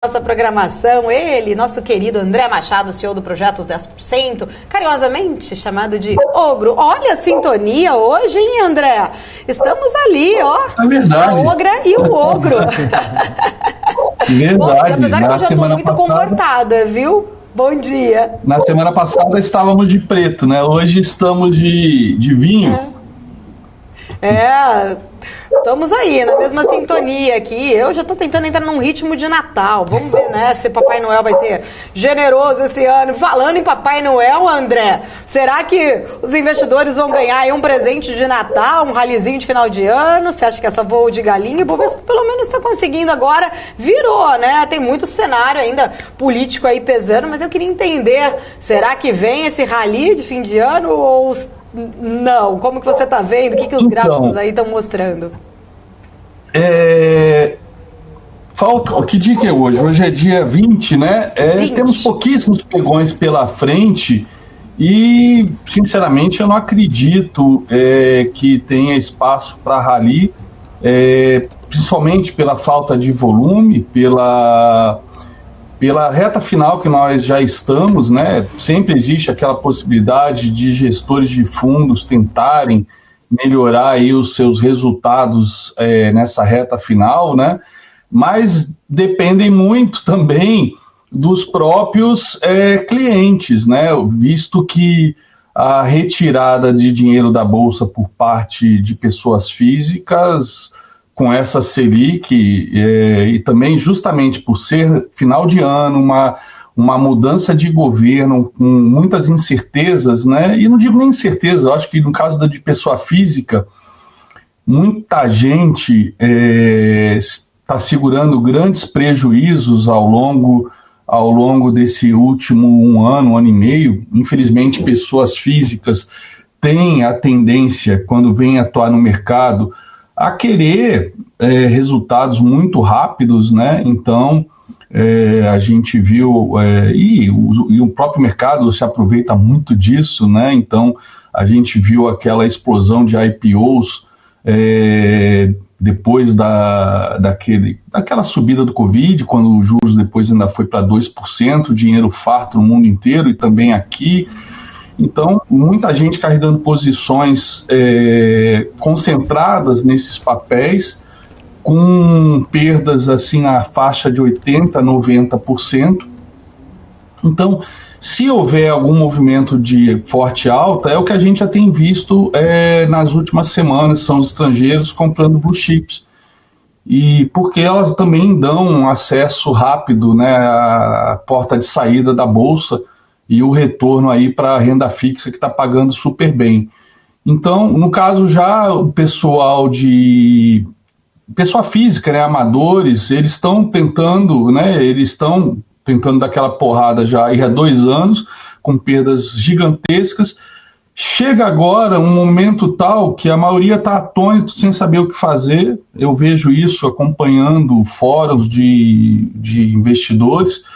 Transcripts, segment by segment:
Nossa programação, ele, nosso querido André Machado, CEO do Projetos 10%, carinhosamente chamado de Ogro. Olha a sintonia hoje, hein, André? Estamos ali, ó. É verdade. A Ogra e o Ogro. Verdade. Bom, apesar que eu já estou muito comportada, viu? Bom dia. Na semana passada estávamos de preto, né? Hoje estamos de vinho. Estamos aí, na mesma sintonia aqui. Eu já estou tentando entrar num ritmo de Natal. Vamos ver, né, se Papai Noel vai ser generoso esse ano. Falando em Papai Noel, André, será que os investidores vão ganhar aí um presente de Natal, um ralizinho de final de ano? Você acha que essa voo de galinha, o Bovespa pelo menos está conseguindo agora, virou, né? Tem muito cenário ainda político aí pesando, mas eu queria entender, será que vem esse rali de fim de ano ou... Não, como que você está vendo? O que os gráficos aí estão mostrando? Falta, que dia que é hoje? Hoje é dia 20, né? 20. Temos pouquíssimos pregões pela frente e, sinceramente, eu não acredito que tenha espaço para rally, principalmente pela falta de volume, pela reta final que nós já estamos, né? Sempre existe aquela possibilidade de gestores de fundos tentarem melhorar aí os seus resultados nessa reta final, né? Mas dependem muito também dos próprios clientes, né? Visto que a retirada de dinheiro da Bolsa por parte de pessoas físicas com essa Selic, e também justamente por ser final de ano, uma mudança de governo com muitas incertezas, né? E não digo nem incerteza, eu acho que no caso de pessoa física, muita gente está segurando grandes prejuízos ao longo desse último um ano e meio. Infelizmente, pessoas físicas têm a tendência, quando vêm atuar no mercado, a querer resultados muito rápidos, né? Então, a gente viu, e o próprio mercado se aproveita muito disso, né? Então, a gente viu aquela explosão de IPOs depois daquela subida do Covid, quando os juros depois ainda foi para 2%, dinheiro farto no mundo inteiro e também aqui. Então, muita gente carregando posições concentradas nesses papéis, com perdas assim na faixa de 80%, 90%. Então, se houver algum movimento de forte alta, é o que a gente já tem visto nas últimas semanas, são os estrangeiros comprando blue chips. E porque elas também dão um acesso rápido, né, à porta de saída da Bolsa, e o retorno aí para a renda fixa que está pagando super bem. Então, no caso já o pessoa física, né, amadores, eles estão tentando dar aquela porrada já há 2 anos, com perdas gigantescas. Chega agora um momento tal que a maioria está atônito, sem saber o que fazer. Eu vejo isso acompanhando fóruns de investidores.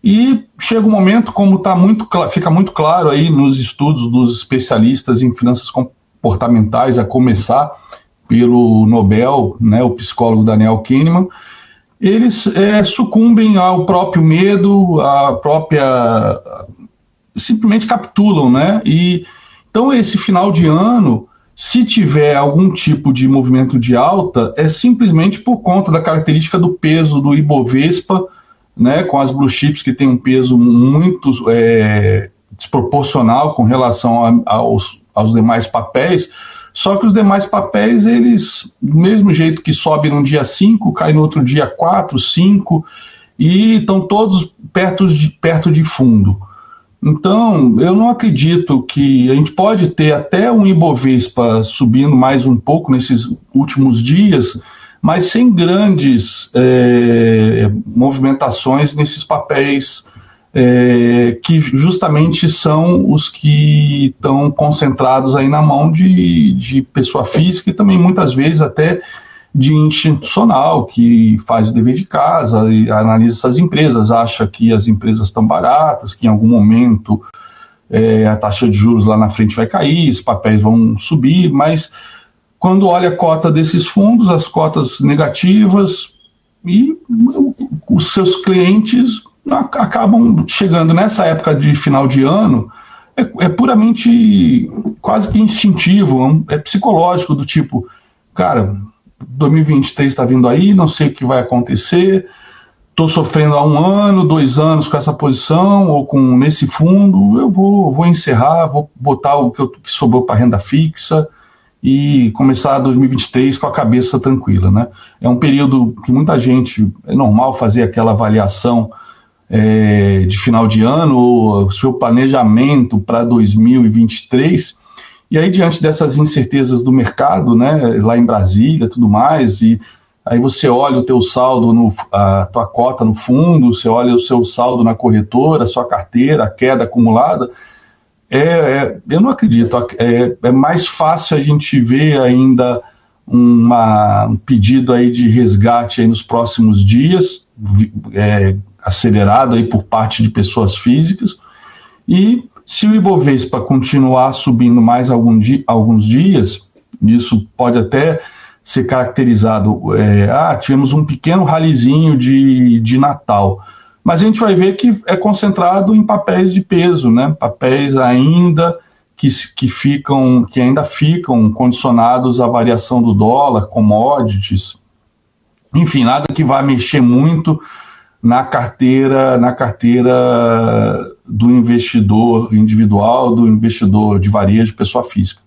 E chega um momento, como fica muito claro aí nos estudos dos especialistas em finanças comportamentais, a começar pelo Nobel, né, o psicólogo Daniel Kahneman, eles sucumbem ao próprio medo, simplesmente capitulam, né? E então esse final de ano, se tiver algum tipo de movimento de alta, é simplesmente por conta da característica do peso do Ibovespa, né, com as blue chips que tem um peso muito desproporcional com relação aos demais papéis, só que os demais papéis, eles, do mesmo jeito que sobe no dia 5, cai no outro dia 4, 5, e estão todos perto de fundo. Então, eu não acredito que a gente pode ter até um Ibovespa subindo mais um pouco nesses últimos dias, mas sem grandes movimentações nesses papéis que justamente são os que estão concentrados aí na mão de pessoa física e também muitas vezes até de institucional, que faz o dever de casa e analisa essas empresas, acha que as empresas estão baratas, que em algum momento a taxa de juros lá na frente vai cair, os papéis vão subir, mas quando olha a cota desses fundos, as cotas negativas, e os seus clientes acabam chegando nessa época de final de ano, é puramente quase que instintivo, é psicológico, do tipo, cara, 2023 está vindo aí, não sei o que vai acontecer, estou sofrendo há 1 ano, 2 anos com essa posição, ou nesse fundo, eu vou encerrar, vou botar o que sobrou para renda fixa e começar 2023 com a cabeça tranquila, né? É um período que muita gente, é normal fazer aquela avaliação de final de ano, ou seu planejamento para 2023, e aí diante dessas incertezas do mercado, né, lá em Brasília, tudo mais, e aí você olha o teu saldo, a tua cota no fundo, você olha o seu saldo na corretora, a sua carteira, a queda acumulada, eu não acredito, é mais fácil a gente ver ainda um pedido aí de resgate aí nos próximos dias, acelerado aí por parte de pessoas físicas, e se o Ibovespa continuar subindo mais alguns dias, isso pode até ser caracterizado, tivemos um pequeno ralizinho de Natal, mas a gente vai ver que é concentrado em papéis de peso, né? Papéis ainda que ainda ficam condicionados à variação do dólar, commodities, enfim, nada que vai mexer muito na carteira do investidor individual, do investidor de varejo, pessoa física.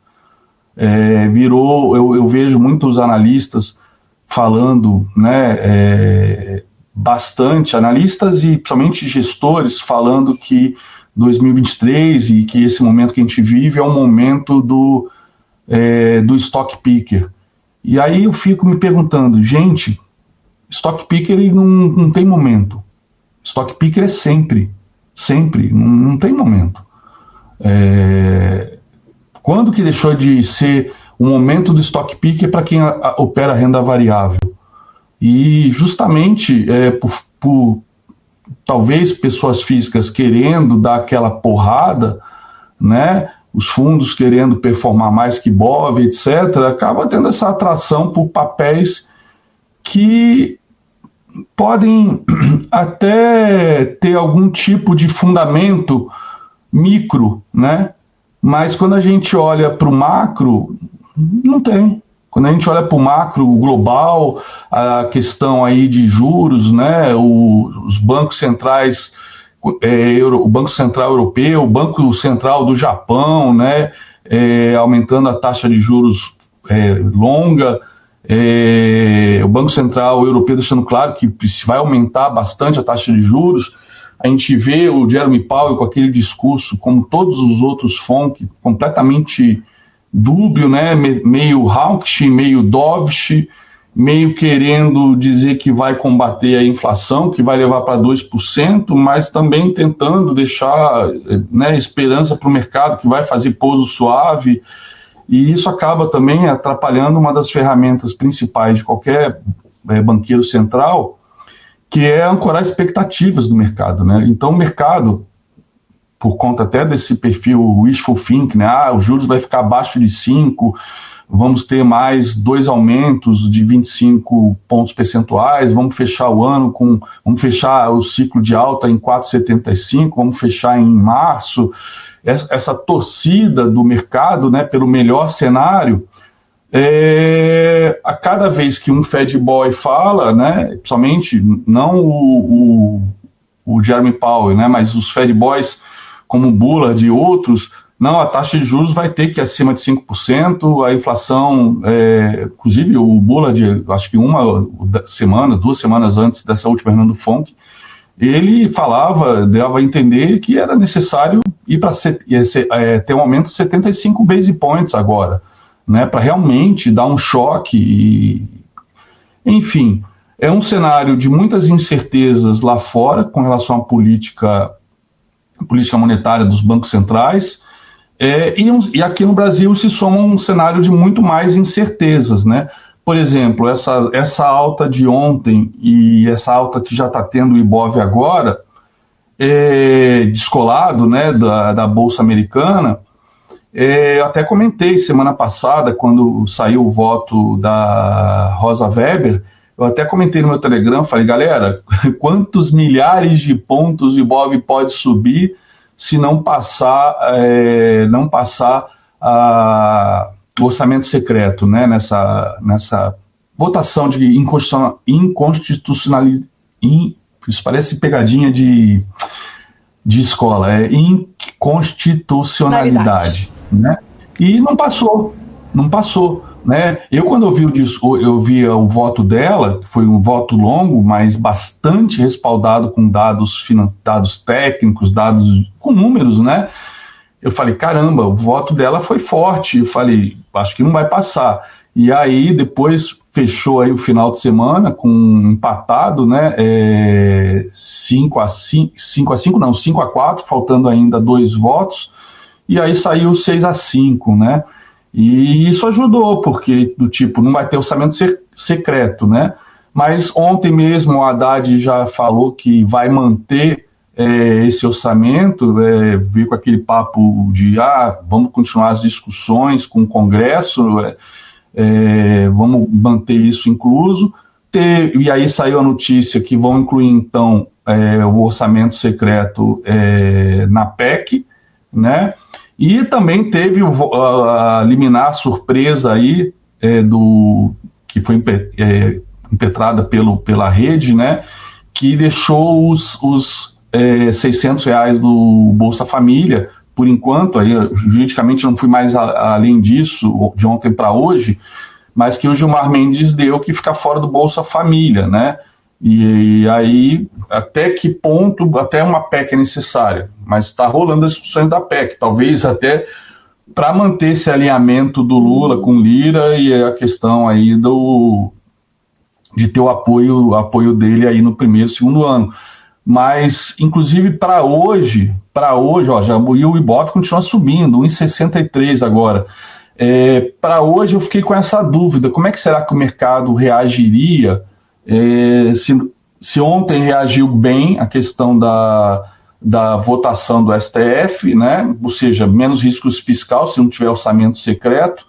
Eu vejo muitos analistas falando, né, bastante, analistas e principalmente gestores falando que 2023 e que esse momento que a gente vive é um momento do stock picker. E aí eu fico me perguntando, gente, stock picker não tem momento. Stock picker é sempre, não tem momento. Quando que deixou de ser o momento do stock picker para quem opera renda variável? E justamente por talvez pessoas físicas querendo dar aquela porrada, né, os fundos querendo performar mais que BOV, etc., acaba tendo essa atração por papéis que podem até ter algum tipo de fundamento micro, né? Mas quando a gente olha para o macro, não tem. Quando a gente olha para o macro global, a questão aí de juros, né? Os bancos centrais, o Banco Central Europeu, o Banco Central do Japão, né? Aumentando a taxa de juros longa, o Banco Central Europeu deixando claro que vai aumentar bastante a taxa de juros. A gente vê o Jeremy Powell com aquele discurso, como todos os outros FONC, completamente dúbio, né? Meio hawkish, meio dovish, meio querendo dizer que vai combater a inflação, que vai levar para 2%, mas também tentando deixar, né, esperança para o mercado que vai fazer pouso suave. E isso acaba também atrapalhando uma das ferramentas principais de qualquer banqueiro central, que é ancorar expectativas do mercado, né? Então o mercado, por conta até desse perfil wishful thinking, né? Os juros vai ficar abaixo de 5, vamos ter mais 2 aumentos de 25 pontos percentuais, vamos fechar o ano vamos fechar o ciclo de alta em 4,75, vamos fechar em março. Essa torcida do mercado, né, pelo melhor cenário, a cada vez que um Fed Boy fala, né, principalmente não o Jeremy Powell, né, mas os Fed Boys como o Bullard e outros, não, a taxa de juros vai ter que ir acima de 5%, a inflação, inclusive o Bullard, acho que 2 semanas antes dessa última reunião do FONC, ele dava a entender que era necessário ir para ter um aumento de 75 base points agora, né, para realmente dar um choque. Enfim, é um cenário de muitas incertezas lá fora com relação à política monetária dos bancos centrais, e aqui no Brasil se soma um cenário de muito mais incertezas, né? Por exemplo, essa alta de ontem e essa alta que já está tendo o Ibov agora, descolado, né, da Bolsa Americana. Eu até comentei semana passada, quando saiu o voto da Rosa Weber, Eu até comentei no meu Telegram, falei, galera, quantos milhares de pontos o Ibov pode subir se não passar o orçamento secreto, né, nessa votação de inconstitucionalidade. Isso parece pegadinha de escola, é inconstitucionalidade, né? E não passou, né? Eu, quando eu vi o voto dela, foi um voto longo, mas bastante respaldado com dados técnicos, dados com números, né? Eu falei, caramba, o voto dela foi forte. Eu falei, acho que não vai passar. E aí, depois, fechou aí o final de semana com empatado, né? 5-4, faltando ainda 2 votos. E aí saiu 6-5, né? E isso ajudou, porque do tipo, não vai ter orçamento secreto, né? Mas ontem mesmo o Haddad já falou que vai manter esse orçamento, veio com aquele papo de vamos continuar as discussões com o Congresso, vamos manter isso incluso. E aí saiu a notícia que vão incluir então o orçamento secreto na PEC, né? E também teve a liminar surpresa aí, que foi impetrada pela rede, né, que deixou os R$600 do Bolsa Família, por enquanto, aí, juridicamente não fui mais além disso, de ontem para hoje, mas que o Gilmar Mendes deu que fica fora do Bolsa Família, né? E aí, até que ponto, até uma PEC é necessária, mas está rolando as discussões da PEC, talvez até para manter esse alinhamento do Lula com Lira e a questão aí de ter o apoio dele aí no primeiro e segundo ano. Mas, inclusive, para hoje, já o Ibov continua subindo, 1,63 agora. Para hoje eu fiquei com essa dúvida, como é que será que o mercado reagiria se ontem reagiu bem a questão da votação do STF, né? Ou seja, menos riscos fiscais se não tiver orçamento secreto.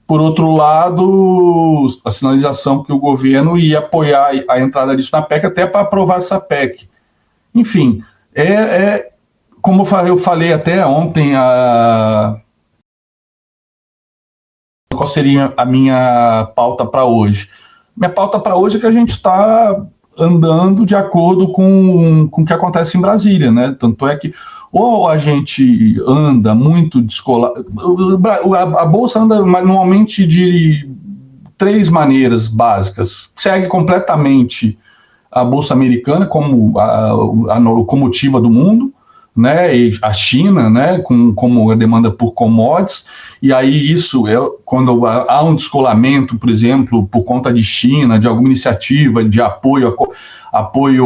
Por outro lado, a sinalização que o governo ia apoiar a entrada disso na PEC até para aprovar essa PEC. Enfim, como eu falei até ontem, qual seria a minha pauta para hoje? Minha pauta para hoje é que a gente está andando de acordo com o que acontece em Brasília, né? Tanto é que ou a gente anda muito descolado, a Bolsa anda normalmente de 3 maneiras básicas. Segue completamente a Bolsa Americana como a locomotiva do mundo, né, e a China, né, como a demanda por commodities, e aí isso quando há um descolamento, por exemplo, por conta de China, de alguma iniciativa de apoio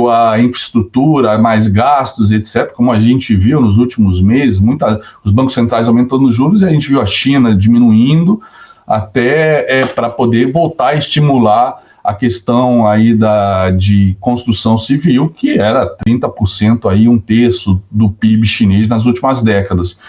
à infraestrutura, a mais gastos, etc., como a gente viu nos últimos meses, os bancos centrais aumentando os juros, e a gente viu a China diminuindo até para poder voltar a estimular a questão aí de construção civil, que era 30%, aí, 1/3 do PIB chinês nas últimas décadas.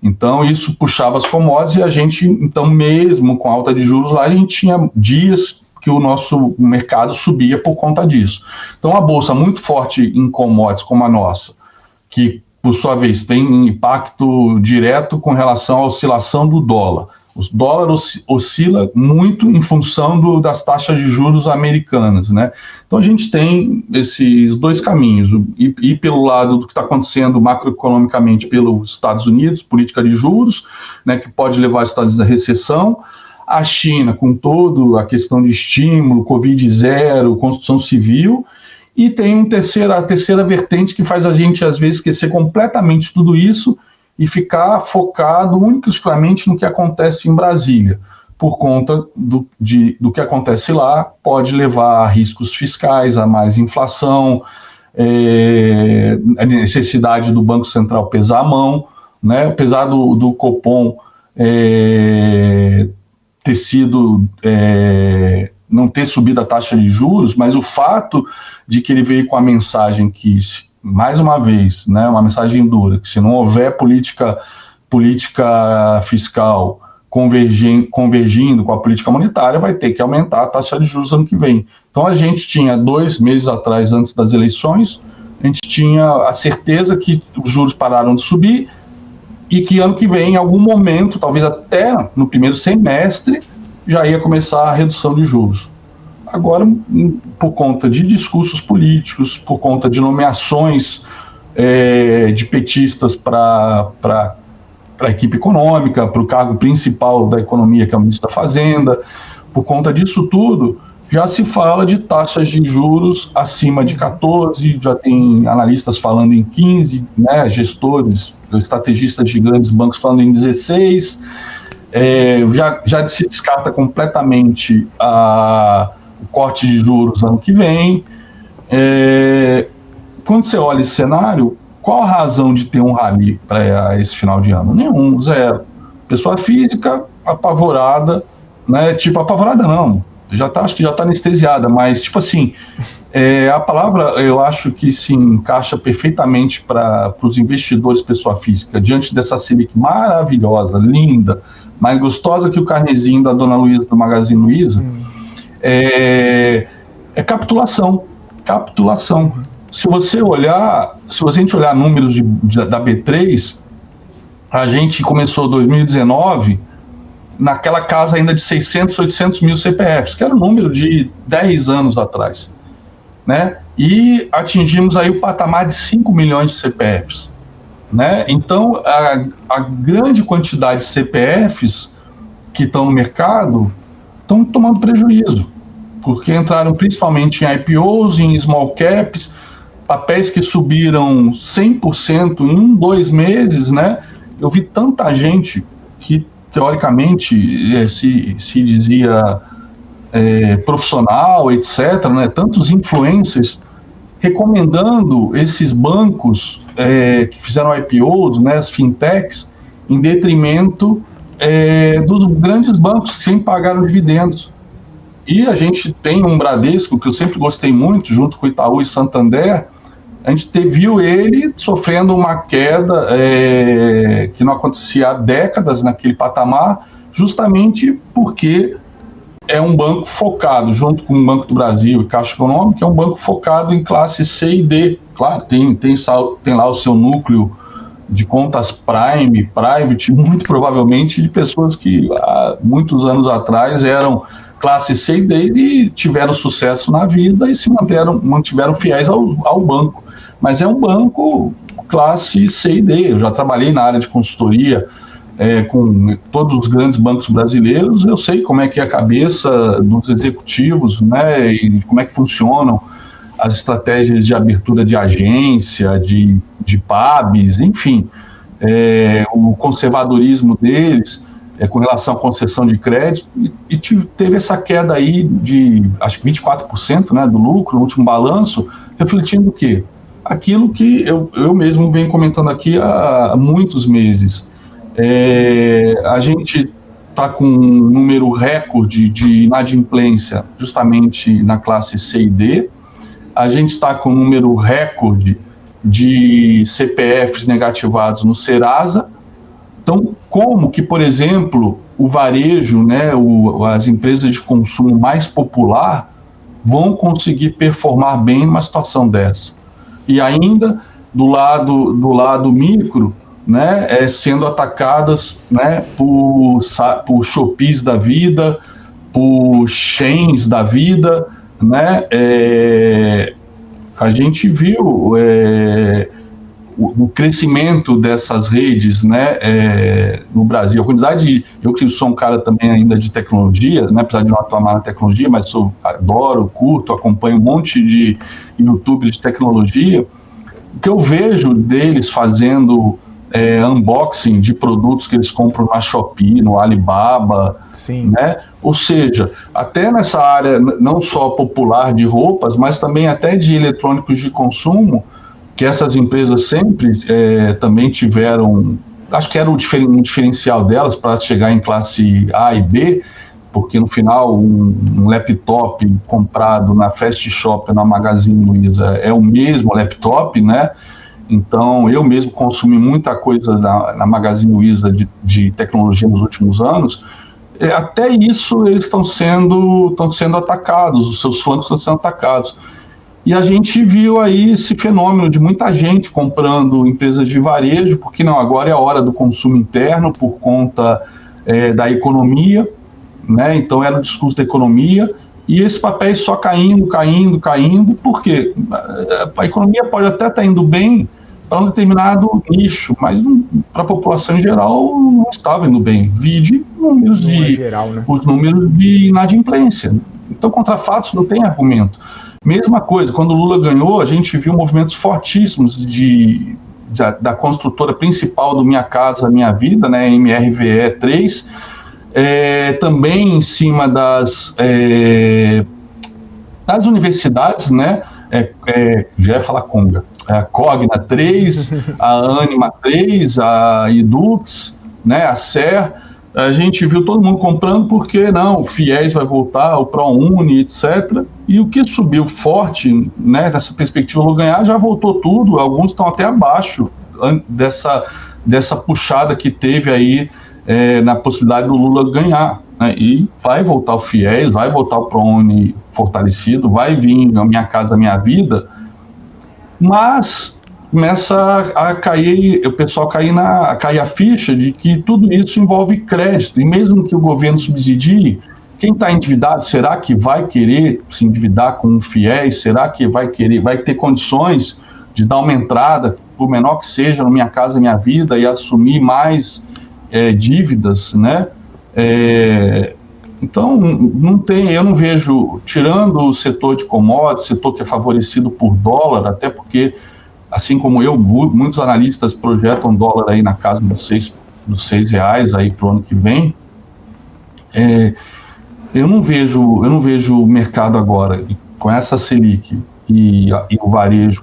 Então, isso puxava as commodities e a gente, então, mesmo com alta de juros lá, a gente tinha dias que o nosso mercado subia por conta disso. Então, a Bolsa muito forte em commodities como a nossa, que, por sua vez, tem impacto direto com relação à oscilação do dólar. O dólar oscila muito em função das taxas de juros americanas, né? Então a gente tem esses 2 caminhos, e pelo lado do que está acontecendo macroeconomicamente pelos Estados Unidos, política de juros, né, que pode levar os Estados Unidos à recessão, a China com toda a questão de estímulo, Covid-0, construção civil, e tem a terceira vertente que faz a gente às vezes esquecer completamente tudo isso e ficar focado única e exclusivamente no que acontece em Brasília, por conta do que acontece lá, pode levar a riscos fiscais, a mais inflação, a necessidade do Banco Central pesar a mão, né? Apesar do Copom não ter subido a taxa de juros, mas o fato de que ele veio com a mensagem que, mais uma vez, né, uma mensagem dura, que se não houver política fiscal convergindo com a política monetária, vai ter que aumentar a taxa de juros ano que vem. Então a gente tinha 2 meses atrás, antes das eleições, a gente tinha a certeza que os juros pararam de subir e que ano que vem, em algum momento, talvez até no primeiro semestre, já ia começar a redução de juros. Agora, por conta de discursos políticos, por conta de nomeações de petistas para a equipe econômica, para o cargo principal da economia, que é o ministro da Fazenda, por conta disso tudo, já se fala de taxas de juros acima de 14, já tem analistas falando em 15, né, gestores, estrategistas de grandes bancos falando em 16, já se descarta completamente o corte de juros ano que vem. Quando você olha esse cenário, qual a razão de ter um rally para esse final de ano? Nenhum, zero. Pessoa física apavorada, né? Tipo, apavorada não, acho que já está anestesiada, mas tipo assim, a palavra eu acho que se encaixa perfeitamente para os investidores pessoa física, diante dessa Selic maravilhosa, linda, mais gostosa que o carnezinho da Dona Luiza do Magazine Luiza, é capitulação. Se a gente olhar números da B3, a gente começou 2019 naquela casa ainda de 600, 800 mil CPFs, que era o número de 10 anos atrás, né? E atingimos aí o patamar de 5 milhões de CPFs, né? Então, a grande quantidade de CPFs que estão no mercado estão tomando prejuízo, porque entraram principalmente em IPOs, em small caps, papéis que subiram 100% em 2 meses, né? Eu vi tanta gente que, teoricamente, se dizia profissional, etc., né? Tantos influencers recomendando esses bancos que fizeram IPOs, né? As fintechs, em detrimento dos grandes bancos que sempre pagaram dividendos. E a gente tem um Bradesco, que eu sempre gostei muito, junto com o Itaú e Santander, a gente viu ele sofrendo uma queda que não acontecia há décadas naquele patamar, justamente porque é um banco focado, junto com o Banco do Brasil e Caixa Econômica, é um banco focado em classe C e D. Claro, tem lá o seu núcleo de contas private, muito provavelmente de pessoas que há muitos anos atrás eram classe C e D e tiveram sucesso na vida e se mantiveram fiéis ao banco. Mas é um banco classe C e D. Eu já trabalhei na área de consultoria com todos os grandes bancos brasileiros, eu sei como é que é a cabeça dos executivos, né, e como é que funcionam as estratégias de abertura de agência, de PABs, enfim, o conservadorismo deles com relação à concessão de crédito, e teve essa queda aí de, acho que 24%, né, do lucro no último balanço, refletindo o quê? Aquilo que eu mesmo venho comentando aqui há muitos meses. A gente está com um número recorde de inadimplência justamente na classe C e D, a gente está com um número recorde de CPFs negativados no Serasa. Então, como que, por exemplo, o varejo, né, as empresas de consumo mais popular vão conseguir performar bem numa situação dessa? E ainda, do lado micro, né, sendo atacadas, né, por Shopees da vida, por Sheins da vida, né, a gente viu o crescimento dessas redes, né, no Brasil. A quantidade eu que sou um cara também ainda de tecnologia, né, apesar de não atuar na tecnologia, mas adoro, curto, acompanho um monte de YouTube de tecnologia, o que eu vejo deles fazendo unboxing de produtos que eles compram na Shopee, no Alibaba, sim, né? Ou seja, até nessa área não só popular de roupas, mas também até de eletrônicos de consumo, que essas empresas sempre também tiveram, acho que era um diferencial delas para chegar em classe A e B, porque no final um laptop comprado na Fast Shop, na Magazine Luiza, é o mesmo laptop, né? Então, eu mesmo consumi muita coisa na Magazine Luiza de tecnologia nos últimos anos. até isso eles estão sendo atacados, os seus flancos estão sendo atacados. E a gente viu aí esse fenômeno de muita gente comprando empresas de varejo, porque não, agora é a hora do consumo interno por conta da economia, né? Então era o discurso da economia, e esses papéis só caindo, porque a economia pode até estar indo bem para um determinado nicho, mas para a população em geral não estava indo bem. Vide números os números de inadimplência. Então, contra fatos não tem argumento. Mesma coisa, quando o Lula ganhou, a gente viu movimentos fortíssimos da construtora principal do Minha Casa Minha Vida, né, MRVE 3, também em cima das universidades, né, já ia falar Conga, a Cogna 3, a Anima 3, a Edux, né, a SER. A gente viu todo mundo comprando porque não, o FIES vai voltar, o ProUni, etc. E o que subiu forte, né, nessa perspectiva do ganhar, já voltou tudo, alguns estão até abaixo dessa puxada que teve aí na possibilidade do Lula ganhar. Né, e vai voltar o FIES, vai voltar o ProUni fortalecido, vai vir a Minha Casa Minha Vida, mas começa a cair, o pessoal cair a ficha de que tudo isso envolve crédito, e mesmo que o governo subsidie, quem está endividado, será que vai querer se endividar com um FIES? Será que vai ter condições de dar uma entrada, por menor que seja, no Minha Casa Minha Vida, e assumir mais dívidas, né? Então, eu não vejo, tirando o setor de commodities, setor que é favorecido por dólar, até porque, assim como eu, muitos analistas projetam dólar aí na casa dos R$6 aí para o ano que vem. Eu não vejo o mercado agora, com essa Selic e o varejo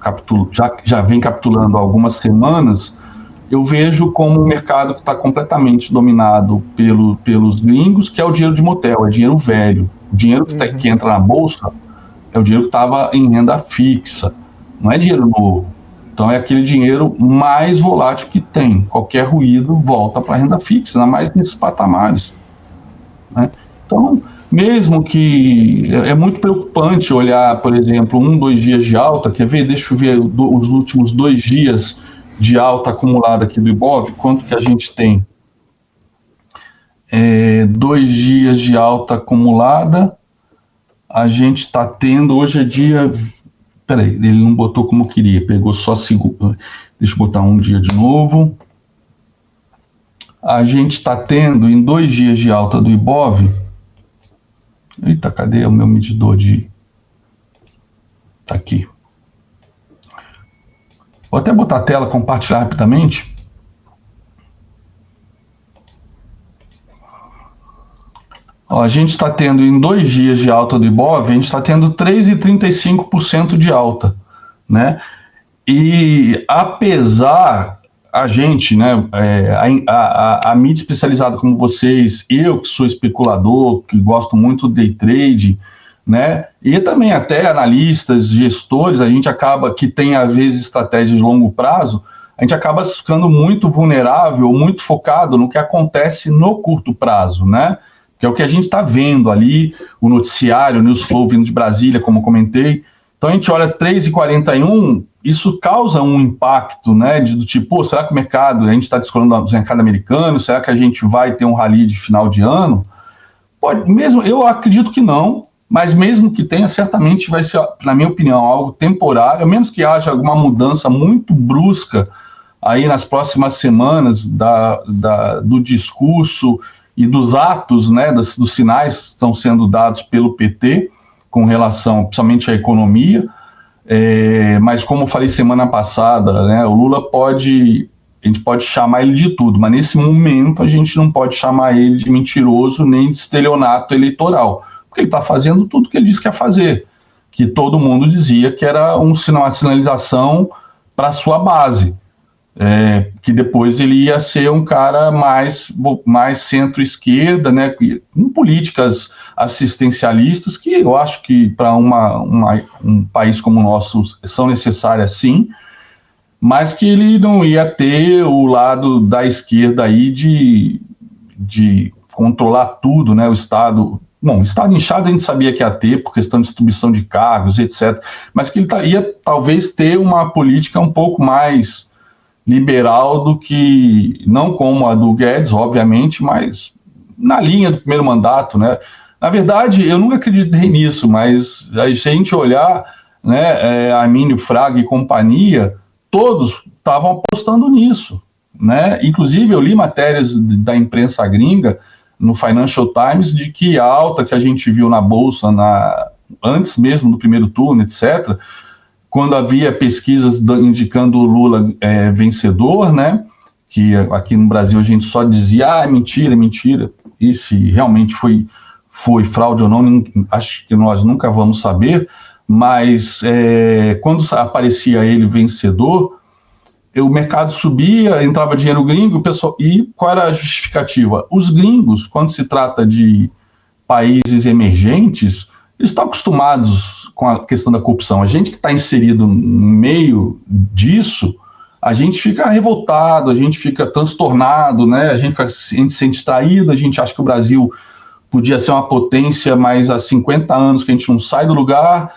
já vem capitulando há algumas semanas. Eu vejo como um mercado que está completamente dominado pelos gringos, que é o dinheiro de motel, é dinheiro velho. O dinheiro que entra na bolsa é o dinheiro que estava em renda fixa, não é dinheiro novo. Então é aquele dinheiro mais volátil que tem. Qualquer ruído volta para a renda fixa, ainda mais nesses patamares. Né? Então, mesmo que é muito preocupante olhar, por exemplo, 2 dias de alta, quer ver? Deixa eu ver os últimos 2 dias de alta acumulada aqui do Ibov, quanto que a gente tem? 2 dias de alta acumulada, a gente está tendo, hoje é dia... Peraí, ele não botou como queria, pegou só segundo. Deixa eu botar um dia de novo. A gente está tendo, em 2 dias de alta do Ibov... Eita, cadê o meu medidor de... Tá aqui. Vou até botar a tela, compartilhar rapidamente. Ó, a gente está tendo, em 2 dias de alta do Ibov, a gente está tendo 3,35% de alta, né? E apesar, a gente, né, a mídia especializada como vocês, eu que sou especulador, que gosto muito do day trade, né, e também até analistas, gestores, a gente acaba, que tem às vezes estratégias de longo prazo, a gente acaba ficando muito vulnerável, muito focado no que acontece no curto prazo, né, que é o que a gente está vendo ali, o noticiário, o News Flow vindo de Brasília, como eu comentei. Então a gente olha 3,41, isso causa um impacto, né, do tipo, será que o mercado, a gente está discutindo do mercado americano, será que a gente vai ter um rally de final de ano? Pode, mesmo, eu acredito que não, mas mesmo que tenha, certamente vai ser, na minha opinião, algo temporário, a menos que haja alguma mudança muito brusca aí nas próximas semanas do discurso e dos atos, né, dos sinais que estão sendo dados pelo PT com relação, principalmente à economia, mas como eu falei semana passada, né, o Lula a gente pode chamar ele de tudo, mas nesse momento a gente não pode chamar ele de mentiroso nem de estelionato eleitoral, porque ele está fazendo tudo que ele disse que ia fazer, que todo mundo dizia que era uma sinalização para a sua base, que depois ele ia ser um cara mais centro-esquerda, né, com políticas assistencialistas, que eu acho que para um país como o nosso são necessárias sim, mas que ele não ia ter o lado da esquerda aí de controlar tudo, né? O Estado... Bom, o Estado inchado a gente sabia que ia ter, por questão de distribuição de cargos, etc. Mas que ele ia talvez ter uma política um pouco mais liberal do que... Não como a do Guedes, obviamente, mas na linha do primeiro mandato, né? Na verdade, eu nunca acreditei nisso, mas a gente olhar, né, Armínio Fraga e companhia, todos estavam apostando nisso, né? Inclusive, eu li matérias da imprensa gringa, no Financial Times, de que a alta que a gente viu na Bolsa antes mesmo do primeiro turno, etc., quando havia pesquisas indicando o Lula vencedor, né? Que aqui no Brasil a gente só dizia, mentira, mentira, e se realmente foi fraude ou não, acho que nós nunca vamos saber, mas quando aparecia ele vencedor, o mercado subia, entrava dinheiro gringo, e qual era a justificativa? Os gringos, quando se trata de países emergentes, eles estão acostumados com a questão da corrupção. A gente que está inserido no meio disso, a gente fica revoltado, a gente fica transtornado, né? A gente se sente distraído, a gente acha que o Brasil podia ser uma potência, mas há 50 anos que a gente não sai do lugar.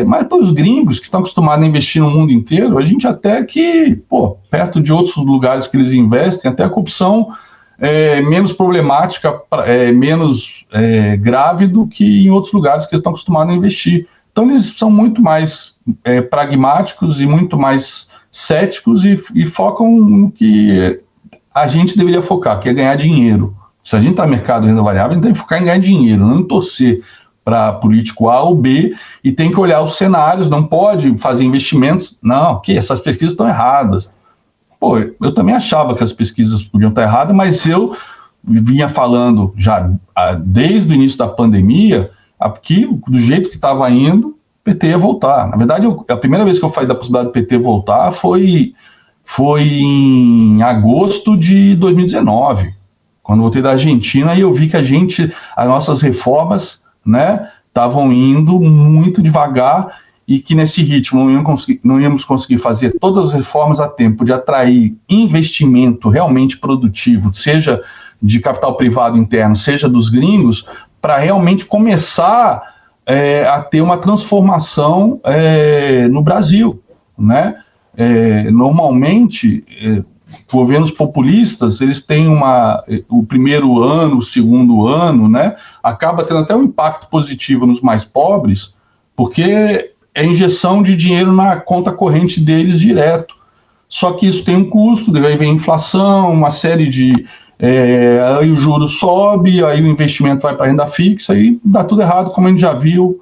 Mas para os gringos que estão acostumados a investir no mundo inteiro, a gente até que, perto de outros lugares que eles investem, até a corrupção é menos problemática, menos grave do que em outros lugares que eles estão acostumados a investir. Então eles são muito mais pragmáticos e muito mais céticos e focam no que a gente deveria focar, que é ganhar dinheiro. Se a gente está no mercado de renda variável, a gente tem que focar em ganhar dinheiro, não em torcer para político A ou B, e tem que olhar os cenários, não pode fazer investimentos, não, que essas pesquisas estão erradas. Eu também achava que as pesquisas podiam estar erradas, mas eu vinha falando já desde o início da pandemia, que do jeito que estava indo, o PT ia voltar. Na verdade, a primeira vez que eu falei da possibilidade do PT voltar foi em agosto de 2019, quando eu voltei da Argentina, e eu vi que as nossas reformas, né, estavam indo muito devagar e que nesse ritmo não íamos conseguir fazer todas as reformas a tempo de atrair investimento realmente produtivo, seja de capital privado interno, seja dos gringos, para realmente começar a ter uma transformação no Brasil, né? Normalmente, governos populistas, eles têm o primeiro ano, o segundo ano, né, acaba tendo até um impacto positivo nos mais pobres, porque é injeção de dinheiro na conta corrente deles direto. Só que isso tem um custo, daí vem inflação, uma série de... aí o juro sobe, aí o investimento vai para a renda fixa, aí dá tudo errado, como a gente já viu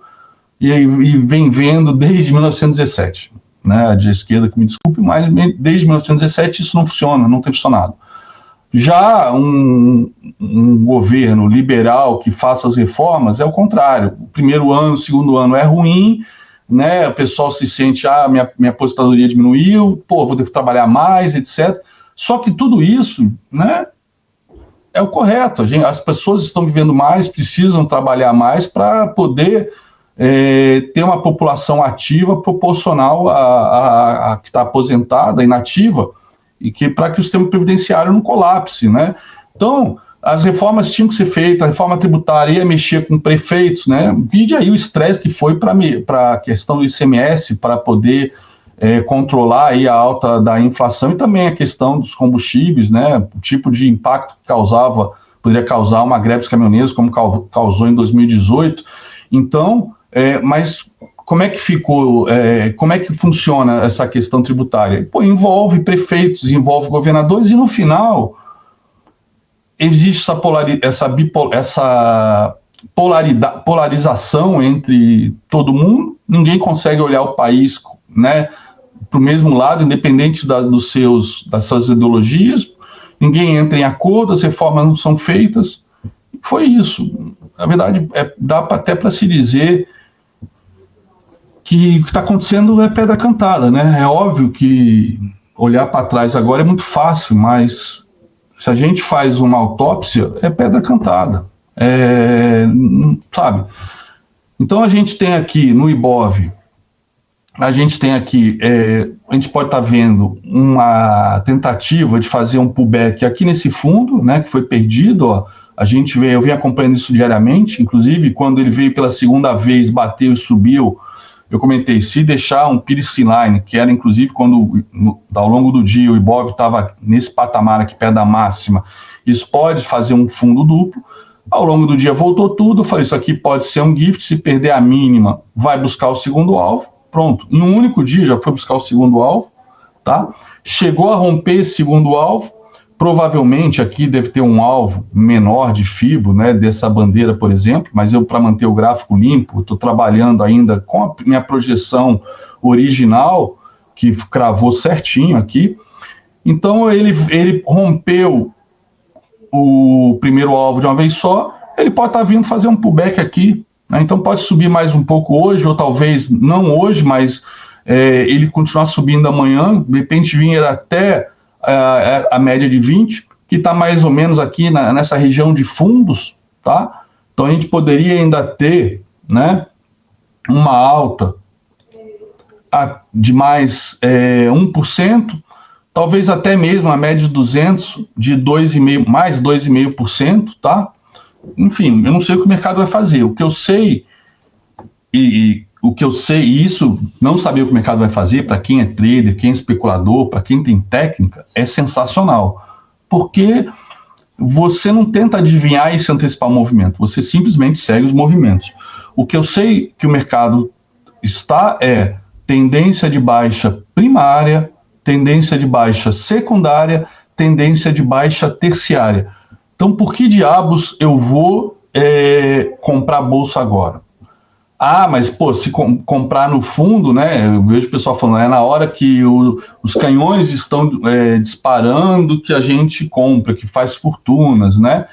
e vem vendo desde 1917. Né, de esquerda, que me desculpe, mas desde 1917 isso não funciona, não tem funcionado. Já um governo liberal que faça as reformas é o contrário. O primeiro ano, o segundo ano é ruim, né, o pessoal se sente, minha aposentadoria diminuiu, vou ter que trabalhar mais, etc. Só que tudo isso, né, é o correto. As pessoas estão vivendo mais, precisam trabalhar mais para poder... ter uma população ativa proporcional a que está aposentada, inativa, e que para que o sistema previdenciário não colapse, né? Então, as reformas tinham que ser feitas, a reforma tributária ia mexer com prefeitos, né? Vide aí o estresse que foi para a questão do ICMS, para poder controlar aí a alta da inflação, e também a questão dos combustíveis, né? O tipo de impacto que poderia causar uma greve dos caminhoneiros, como causou em 2018. Então, mas como é que ficou, como é que funciona essa questão tributária? Envolve prefeitos, envolve governadores, e no final existe essa polarização entre todo mundo, ninguém consegue olhar o país, né, para o mesmo lado, independente das suas ideologias, ninguém entra em acordo, as reformas não são feitas. Foi isso. Na verdade, dá até para se dizer que o que está acontecendo é pedra cantada, né? É óbvio que olhar para trás agora é muito fácil, mas se a gente faz uma autópsia, é pedra cantada. Sabe? Então a gente tem aqui no Ibov, a gente pode estar vendo uma tentativa de fazer um pullback aqui nesse fundo, né, que foi perdido, eu venho acompanhando isso diariamente, inclusive quando ele veio pela segunda vez, bateu e subiu, eu comentei, se deixar um piercing line, que era inclusive quando ao longo do dia o Ibov estava nesse patamar aqui perto da máxima, isso pode fazer um fundo duplo. Ao longo do dia voltou tudo, eu falei, isso aqui pode ser um gift, se perder a mínima, vai buscar o segundo alvo, pronto. Em um único dia já foi buscar o segundo alvo, tá? Chegou a romper esse segundo alvo, provavelmente aqui deve ter um alvo menor de FIBO, né, dessa bandeira, por exemplo, mas eu, para manter o gráfico limpo, estou trabalhando ainda com a minha projeção original, que cravou certinho aqui. Então ele rompeu o primeiro alvo de uma vez só, ele pode estar vindo fazer um pullback aqui, né? Então pode subir mais um pouco hoje, ou talvez não hoje, mas ele continuar subindo amanhã, de repente vir até a média de 20, que está mais ou menos aqui nessa região de fundos, tá? Então a gente poderia ainda ter, né, uma alta de mais 1%, talvez até mesmo a média de 200, de 2,5%, mais 2,5%, tá? Enfim, eu não sei o que o mercado vai fazer. O que eu sei, e isso, não saber o que o mercado vai fazer, para quem é trader, quem é especulador, para quem tem técnica, é sensacional. Porque você não tenta adivinhar e se antecipar o movimento, você simplesmente segue os movimentos. O que eu sei que o mercado está tendência de baixa primária, tendência de baixa secundária, tendência de baixa terciária. Então, por que diabos eu vou comprar bolsa agora? Ah, mas, pô, se comprar no fundo, né, eu vejo o pessoal falando, é na hora que os canhões estão disparando que a gente compra, que faz fortunas, né?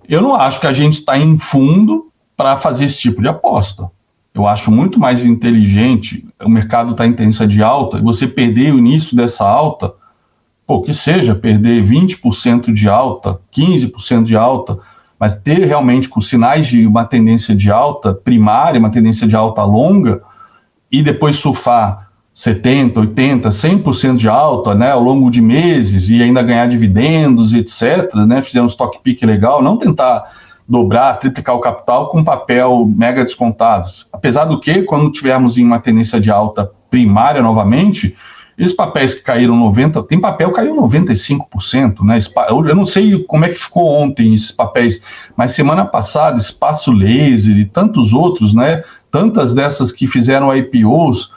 Eu não acho que a gente está em fundo para fazer esse tipo de aposta. Eu acho muito mais inteligente, o mercado está em tendência de alta, e você perder o início dessa alta, pô, que seja, perder 20% de alta, 15% de alta, mas ter realmente com sinais de uma tendência de alta primária, uma tendência de alta longa, e depois surfar 70%, 80%, 100% de alta, né, ao longo de meses, e ainda ganhar dividendos, etc., né, fizer um stock pick legal, não tentar dobrar, triplicar o capital com papel mega descontados. Apesar do que, quando tivermos em uma tendência de alta primária novamente, esses papéis que caíram 90%, tem papel que caiu 95%, né? Eu não sei como é que ficou ontem esses papéis, mas semana passada, Espaço Laser e tantos outros, né? Tantas dessas que fizeram IPOs,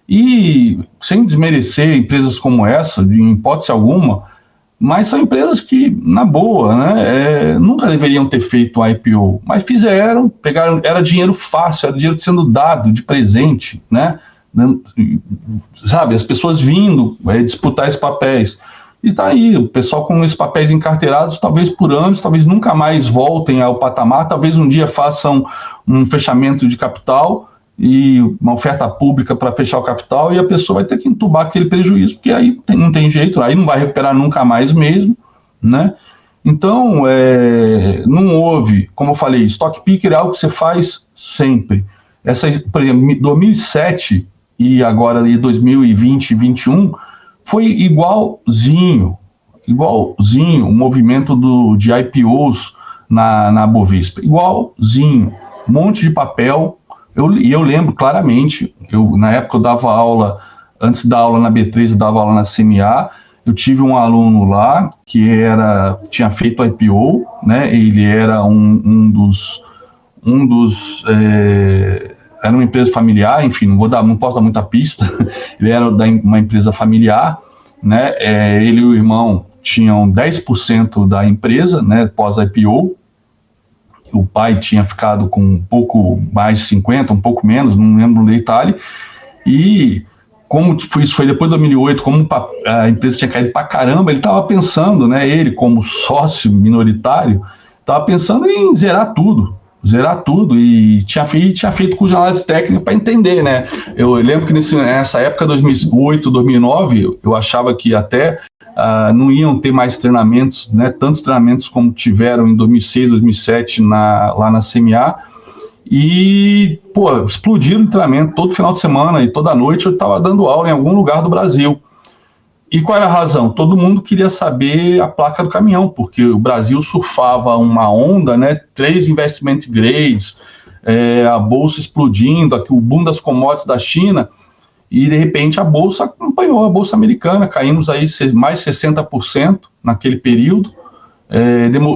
e sem desmerecer empresas como essa, em hipótese alguma, mas são empresas que, na boa, né, nunca deveriam ter feito um IPO, mas fizeram, pegaram, era dinheiro fácil, era dinheiro sendo dado de presente, né, sabe, as pessoas vindo disputar esses papéis, e tá aí, o pessoal com esses papéis encarteirados, talvez por anos, talvez nunca mais voltem ao patamar, talvez um dia façam um fechamento de capital, e uma oferta pública para fechar o capital, e a pessoa vai ter que entubar aquele prejuízo, porque aí não tem jeito, aí não vai recuperar nunca mais mesmo, né? Então, não houve, como eu falei, stock picker é algo que você faz sempre. Por exemplo, 2007 e agora ali 2020 e 2021 foi igualzinho o movimento de IPOs na Bovespa, igualzinho, um monte de papel. Eu lembro claramente, na época eu dava aula, antes da aula na B3, eu dava aula na CMA, eu tive um aluno lá que tinha feito IPO, né, ele era era uma empresa familiar, enfim, não posso dar muita pista, ele era uma empresa familiar, né, ele e o irmão tinham 10% da empresa, né, pós-IPO. O pai tinha ficado com um pouco mais de 50, um pouco menos, não lembro no detalhe, e como isso foi depois de 2008, como a empresa tinha caído pra caramba, ele estava pensando, né, ele como sócio minoritário, estava pensando em zerar tudo, e tinha feito curso de análise técnica para entender, né. Eu lembro que nessa época, 2008, 2009, eu achava que até não iam ter mais treinamentos, né, tantos treinamentos como tiveram em 2006, 2007 lá na CMA, e, pô, explodiram o treinamento todo final de semana e toda noite eu estava dando aula em algum lugar do Brasil. E qual era a razão? Todo mundo queria saber a placa do caminhão, porque o Brasil surfava uma onda, né? 3 investment grades, a bolsa explodindo, aqui, o boom das commodities da China, e de repente a bolsa acompanhou a bolsa americana, caímos aí mais 60% naquele período.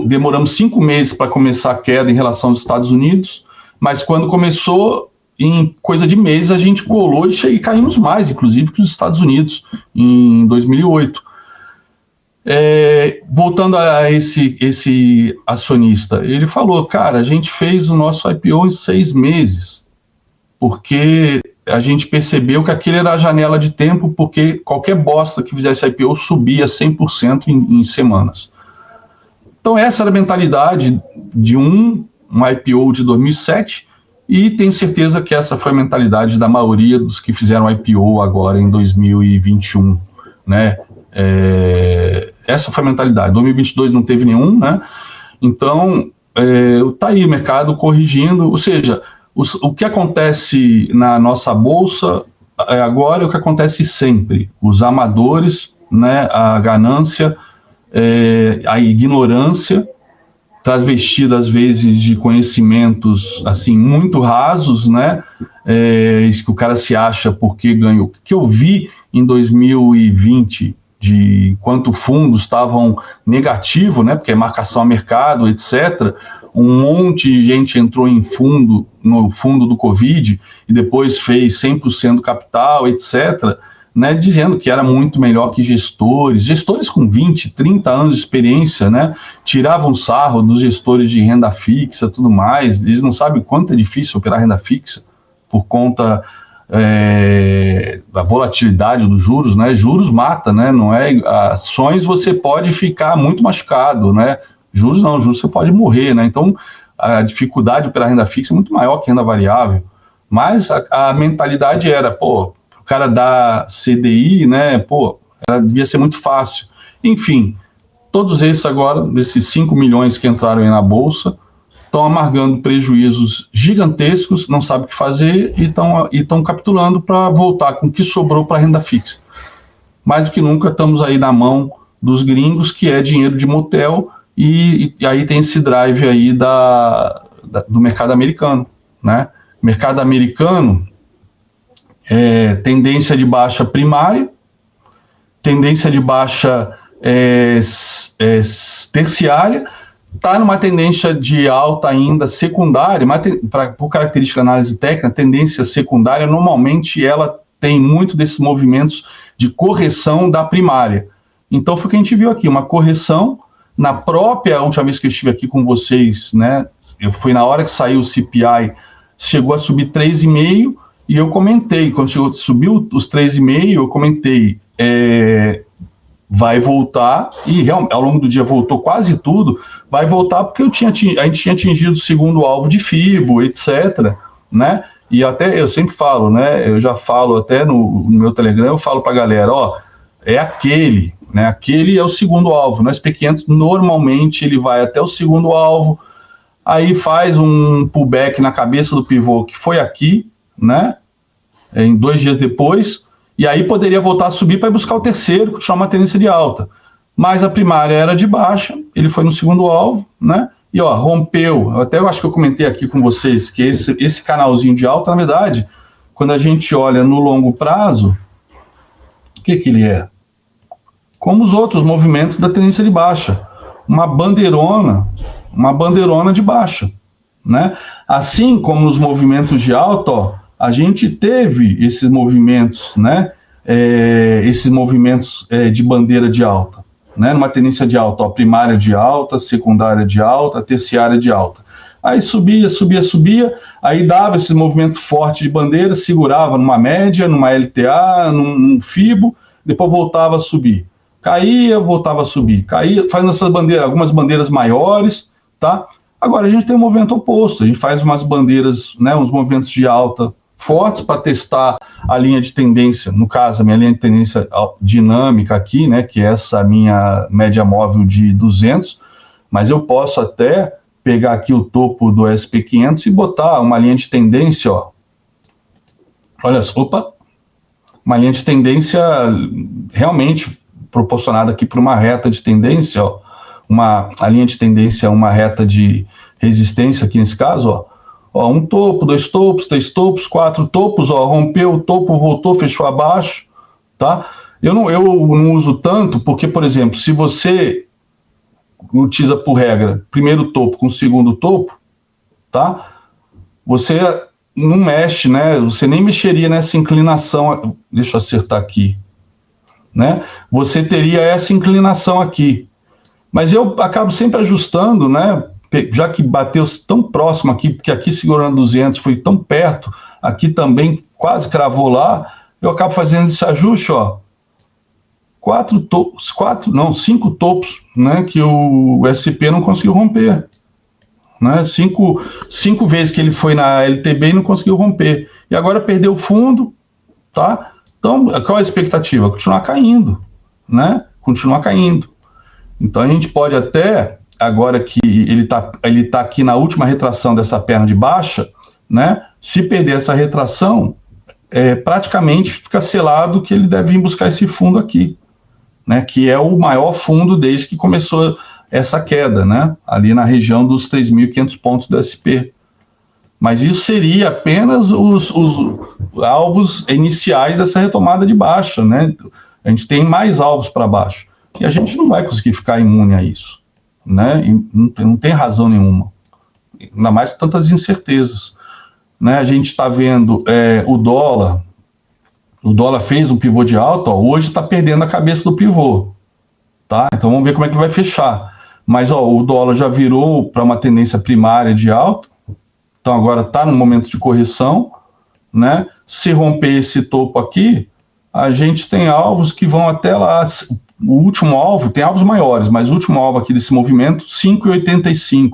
Demoramos 5 meses para começar a queda em relação aos Estados Unidos, mas quando começou, em coisa de meses, a gente colou e caímos mais, inclusive, que os Estados Unidos, em 2008. Voltando a esse acionista, ele falou, cara, a gente fez o nosso IPO em 6 meses, porque a gente percebeu que aquele era a janela de tempo, porque qualquer bosta que fizesse IPO subia 100% em semanas. Então essa era a mentalidade de um IPO de 2007, e tenho certeza que essa foi a mentalidade da maioria dos que fizeram IPO agora em 2021, né? Essa foi a mentalidade. 2022 não teve nenhum, né? Então, tá aí o mercado corrigindo, ou seja, o que acontece na nossa bolsa agora é o que acontece sempre. Os amadores, né, a ganância, a ignorância, transvestida às vezes de conhecimentos assim muito rasos, né? Que o cara se acha porque ganhou. O que eu vi em 2020 de quanto fundos estavam negativo, né? Porque é marcação a mercado, etc. Um monte de gente entrou no fundo do Covid e depois fez 100% capital, etc., né, dizendo que era muito melhor que gestores com 20, 30 anos de experiência, né, tiravam sarro dos gestores de renda fixa, tudo mais. Eles não sabem quanto é difícil operar renda fixa por conta da volatilidade dos juros, né? Juros mata, né? Não é ações, você pode ficar muito machucado, né? Juros não, juros você pode morrer, né? Então a dificuldade de operar renda fixa é muito maior que renda variável. Mas a mentalidade era, o cara da CDI, né, devia ser muito fácil. Enfim, todos esses agora, desses 5 milhões que entraram aí na Bolsa, estão amargando prejuízos gigantescos, não sabem o que fazer e estão capitulando para voltar com o que sobrou para a renda fixa. Mais do que nunca estamos aí na mão dos gringos, que é dinheiro de motel, e aí tem esse drive aí do mercado americano, né? Mercado americano, tendência de baixa primária, tendência de baixa terciária, está numa tendência de alta ainda secundária, mas por característica da análise técnica, a tendência secundária, normalmente, ela tem muito desses movimentos de correção da primária. Então, foi o que a gente viu aqui, uma correção na própria, última vez que eu estive aqui com vocês, né, foi na hora que saiu o CPI, chegou a subir 3,5%, e eu comentei, quando subiu os 3,5%, eu comentei, vai voltar, e ao longo do dia voltou quase tudo, vai voltar porque a gente tinha atingido o segundo alvo de FIBO, etc., né? E até eu sempre falo, né? Eu já falo até no meu Telegram, eu falo para a galera, aquele, né? Aquele é o segundo alvo. No SP500, normalmente, ele vai até o segundo alvo, aí faz um pullback na cabeça do pivô, que foi aqui, né? Em 2 dias depois, e aí poderia voltar a subir para buscar o terceiro, que chama uma tendência de alta. Mas a primária era de baixa, ele foi no segundo alvo, né? E rompeu. Até eu acho que eu comentei aqui com vocês que esse canalzinho de alta, na verdade, quando a gente olha no longo prazo, o que ele é? Como os outros movimentos da tendência de baixa. Uma bandeirona de baixa, né? Assim como nos movimentos de alta, a gente teve esses movimentos, né? Esses movimentos de bandeira de alta, né? Numa tendência de alta, primária de alta, secundária de alta, terciária de alta. Aí subia, aí dava esse movimento forte de bandeira, segurava numa média, numa LTA, num FIBO, depois voltava a subir. Caía, voltava a subir. Caía, fazendo essas bandeiras, algumas bandeiras maiores, tá? Agora a gente tem um movimento oposto, a gente faz umas bandeiras, né, uns movimentos de alta fortes para testar a linha de tendência, no caso, a minha linha de tendência dinâmica aqui, né, que é essa minha média móvel de 200, mas eu posso até pegar aqui o topo do SP500 e botar uma linha de tendência, olha, uma linha de tendência realmente proporcionada aqui por uma reta de tendência, ó, a linha de tendência é uma reta de resistência aqui nesse caso, ó, um topo, 2 topos, 3 topos, 4 topos, ó, rompeu o topo, voltou, fechou abaixo, tá? Eu não uso tanto porque, por exemplo, se você utiliza por regra primeiro topo com segundo topo, tá? Você não mexe, né? Você nem mexeria nessa inclinação, deixa eu acertar aqui, né? Você teria essa inclinação aqui, mas eu acabo sempre ajustando, né? Já que bateu tão próximo aqui, porque aqui segurando 200 foi tão perto, aqui também quase cravou lá, eu acabo fazendo esse ajuste, ó, 5 topos, né, que o SP não conseguiu romper, né, 5 vezes que ele foi na LTB e não conseguiu romper, e agora perdeu o fundo, tá? Então, qual é a expectativa? Continuar caindo, né, continuar caindo. Então a gente pode até, agora que ele tá aqui na última retração dessa perna de baixa, né, se perder essa retração, praticamente fica selado que ele deve vir buscar esse fundo aqui, né, que é o maior fundo desde que começou essa queda, né, ali na região dos 3.500 pontos do SP. Mas isso seria apenas os alvos iniciais dessa retomada de baixa, né? A gente tem mais alvos para baixo. E a gente não vai conseguir ficar imune a isso, né? E não tem razão nenhuma. Ainda mais com tantas incertezas, né? A gente está vendo o dólar fez um pivô de alta, ó, hoje está perdendo a cabeça do pivô, tá? Então vamos ver como é que vai fechar. Mas ó, o dólar já virou para uma tendência primária de alta, então agora está no momento de correção, né? Se romper esse topo aqui, a gente tem alvos que vão até lá. O último alvo, tem alvos maiores, mas o último alvo aqui desse movimento, 5,85.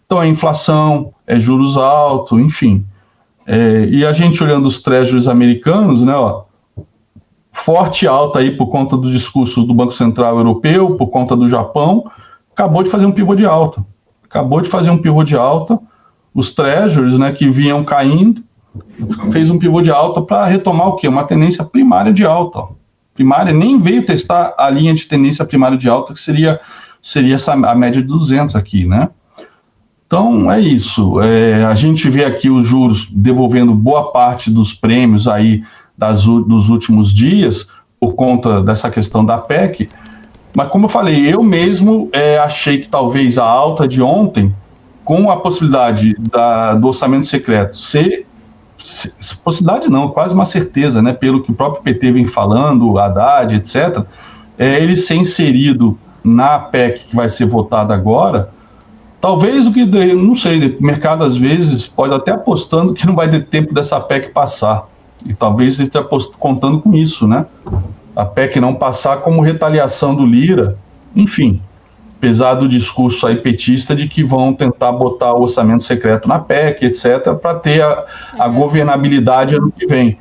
Então é inflação, é juros altos, enfim. E a gente olhando os treasuries americanos, né, ó, forte alta aí por conta dos discursos do Banco Central Europeu, por conta do Japão, acabou de fazer um pivô de alta. Os treasuries, né, que vinham caindo, fez um pivô de alta para retomar o quê? Uma tendência primária de alta, ó. Primária nem veio testar a linha de tendência primária de alta, que seria a média de 200 aqui, né? Então, é isso. A gente vê aqui os juros devolvendo boa parte dos prêmios aí dos últimos dias, por conta dessa questão da PEC, mas como eu falei, eu mesmo achei que talvez a alta de ontem, com a possibilidade do orçamento secreto ser possibilidade não, quase uma certeza, né, pelo que o próprio PT vem falando, Haddad, etc., ele ser inserido na PEC que vai ser votada agora, talvez não sei, o mercado às vezes pode até apostando que não vai ter tempo dessa PEC passar, e talvez ele esteja contando com isso, né, a PEC não passar como retaliação do Lira, enfim, apesar do discurso aí petista de que vão tentar botar o orçamento secreto na PEC, etc., para ter a governabilidade ano que vem.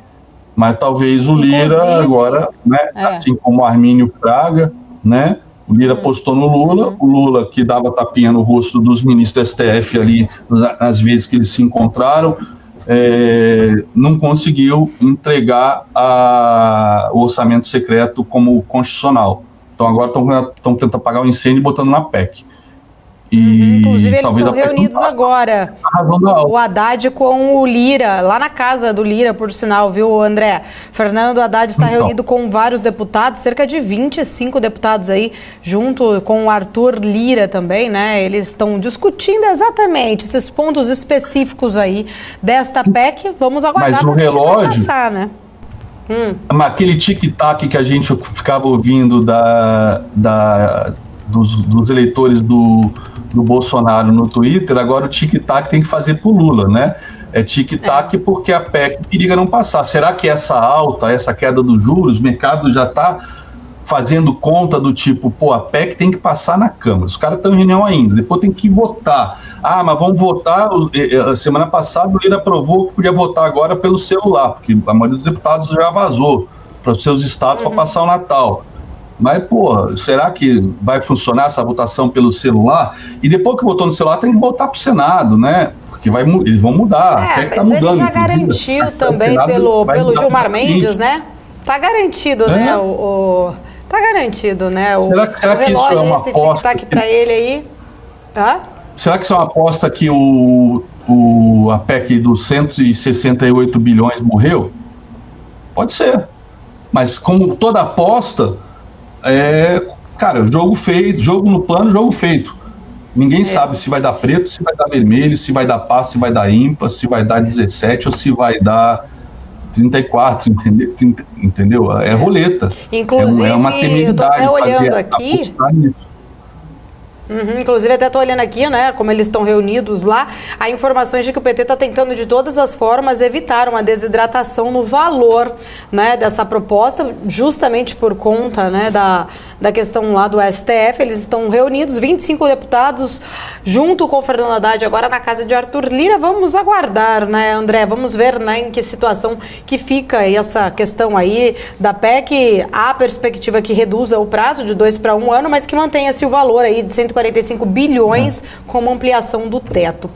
Mas talvez o Lira agora, né, assim como o Armínio Fraga, né, o Lira apostou no Lula, o Lula que dava tapinha no rosto dos ministros do STF ali, nas vezes que eles se encontraram, não conseguiu entregar o orçamento secreto como constitucional. Então agora estão tentando apagar o incêndio e botando na PEC. Inclusive eles estão reunidos agora, o Haddad com o Lira, lá na casa do Lira, por sinal, viu, André? Fernando Haddad está reunido com vários deputados, cerca de 25 deputados aí, junto com o Arthur Lira também, né? Eles estão discutindo exatamente esses pontos específicos aí desta PEC. Vamos aguardar para ver se vai passar, né? Aquele tic-tac que a gente ficava ouvindo dos eleitores do Bolsonaro no Twitter, agora o tic-tac tem que fazer pro Lula, né? É tic-tac porque a PEC periga não passar. Será que essa queda dos juros, o mercado já está fazendo conta do tipo, a PEC tem que passar na Câmara, os caras estão em reunião ainda, depois tem que votar. Mas vamos votar, semana passada o Lira aprovou que podia votar agora pelo celular, porque a maioria dos deputados já vazou para os seus estados para passar o Natal. Mas, será que vai funcionar essa votação pelo celular? E depois que votou no celular, tem que voltar para o Senado, né? Porque eles vão mudar. Mas tá mudando, ele já garantiu também pelo Gilmar Mendes, né? Tá garantido, né? Tá garantido, né? O será que isso é uma esse aposta? tic-tac para ele aí, tá? Será que isso é uma aposta que a PEC dos 168 bilhões morreu? Pode ser. Mas como toda aposta, cara, jogo feito, jogo no plano, jogo feito. Ninguém sabe se vai dar preto, se vai dar vermelho, se vai dar par, se vai dar ímpar, se vai dar 17 ou se vai dar 34, entendeu? É roleta. Inclusive, é uma temeridade eu tô até olhando fazer, aqui. apostar nisso. Inclusive, até estou olhando aqui, né, como eles estão reunidos lá, há informações de que o PT está tentando de todas as formas evitar uma desidratação no valor, né, dessa proposta, justamente por conta, né, da questão lá do STF. Eles estão reunidos, 25 deputados, junto com o Fernando Haddad, agora na casa de Arthur Lira. Vamos aguardar, né, André? Vamos ver, né, em que situação que fica essa questão aí da PEC. Há perspectiva que reduza o prazo de 2 para 1 ano, mas que mantenha-se o valor aí de 145 bilhões como ampliação do teto.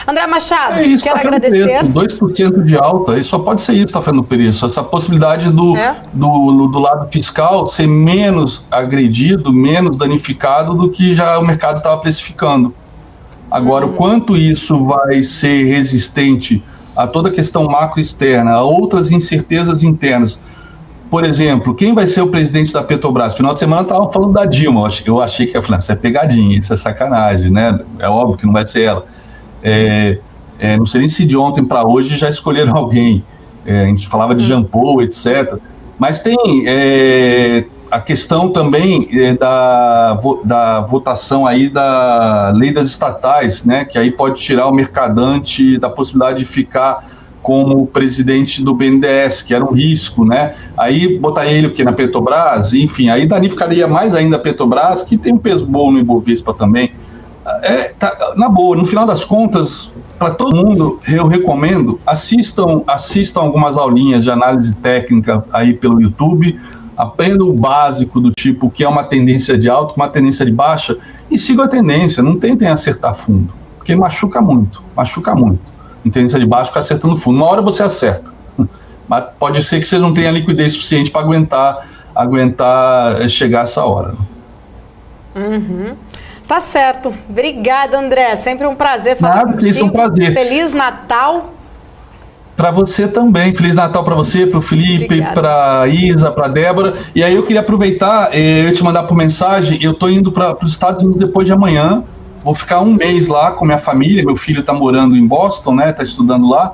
André Machado, quero agradecer. 2% de alta, e só pode ser isso, tá, Fernando Pereira. Essa possibilidade do lado fiscal ser menos agredido, menos danificado do que já o mercado estava precificando. Agora, o quanto isso vai ser resistente a toda a questão macro-externa, a outras incertezas internas. Por exemplo, quem vai ser o presidente da Petrobras? Final de semana estavam falando da Dilma. Eu achei que isso é pegadinha, isso é sacanagem, né? É óbvio que não vai ser ela. Não sei nem se de ontem para hoje já escolheram alguém. A gente falava de Jean Paul, etc. Mas tem a questão também da votação aí da lei das estatais, né? Que aí pode tirar o mercadante da possibilidade de ficar como presidente do BNDES, que era um risco, né? Aí botaria ele o quê? Na Petrobras? Enfim, aí danificaria mais ainda a Petrobras, que tem um peso bom no Ibovespa também. Na boa, no final das contas, para todo mundo, eu recomendo, assistam algumas aulinhas de análise técnica aí pelo YouTube, aprendam o básico do tipo o que é uma tendência de alta, uma tendência de baixa, e sigam a tendência, não tentem acertar fundo, porque machuca muito. Em tendência de baixo, fica acertando fundo. Uma hora você acerta, mas pode ser que você não tenha liquidez suficiente para aguentar chegar essa hora. Tá certo. Obrigada, André. Sempre um prazer falar contigo. Isso é um prazer. Feliz Natal. Para você também. Feliz Natal para você, para o Felipe, para a Isa, para a Débora. E aí eu queria aproveitar, eu ia te mandar por mensagem, eu estou indo para os Estados Unidos depois de amanhã. Vou ficar um mês lá com minha família, meu filho está morando em Boston, né, está estudando lá,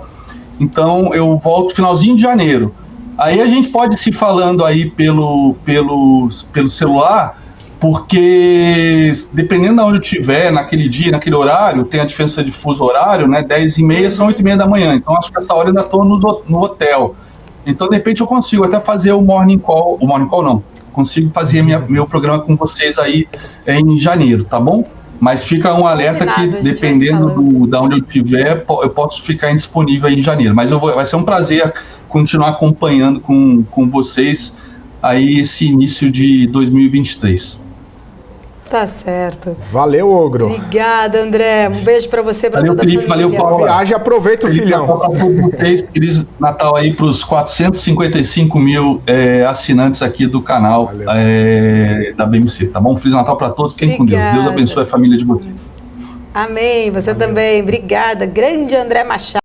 então eu volto finalzinho de janeiro. Aí a gente pode se falando aí pelo celular, porque dependendo de onde eu estiver, naquele dia, naquele horário, tem a diferença de fuso horário, né, 10h30 são 8h30 da manhã, então acho que essa hora eu ainda estou no hotel. Então, de repente, eu consigo até fazer o morning call não, consigo fazer meu programa com vocês aí em janeiro, tá bom? Mas fica um alerta que, dependendo de onde eu estiver, eu posso ficar indisponível aí em janeiro. Mas vai ser um prazer continuar acompanhando com vocês aí esse início de 2023. Tá certo. Valeu, Ogro. Obrigada, André. Um beijo pra você, pra toda Felipe, a família. Valeu, Paulo. Viagem, aproveita o filhão. Feliz Natal aí pros 455 mil assinantes aqui do canal da BMC, tá bom? Feliz Natal pra todos, fiquem com Deus. Deus abençoe a família de vocês. Amém, você também. Obrigada. Grande André Machado.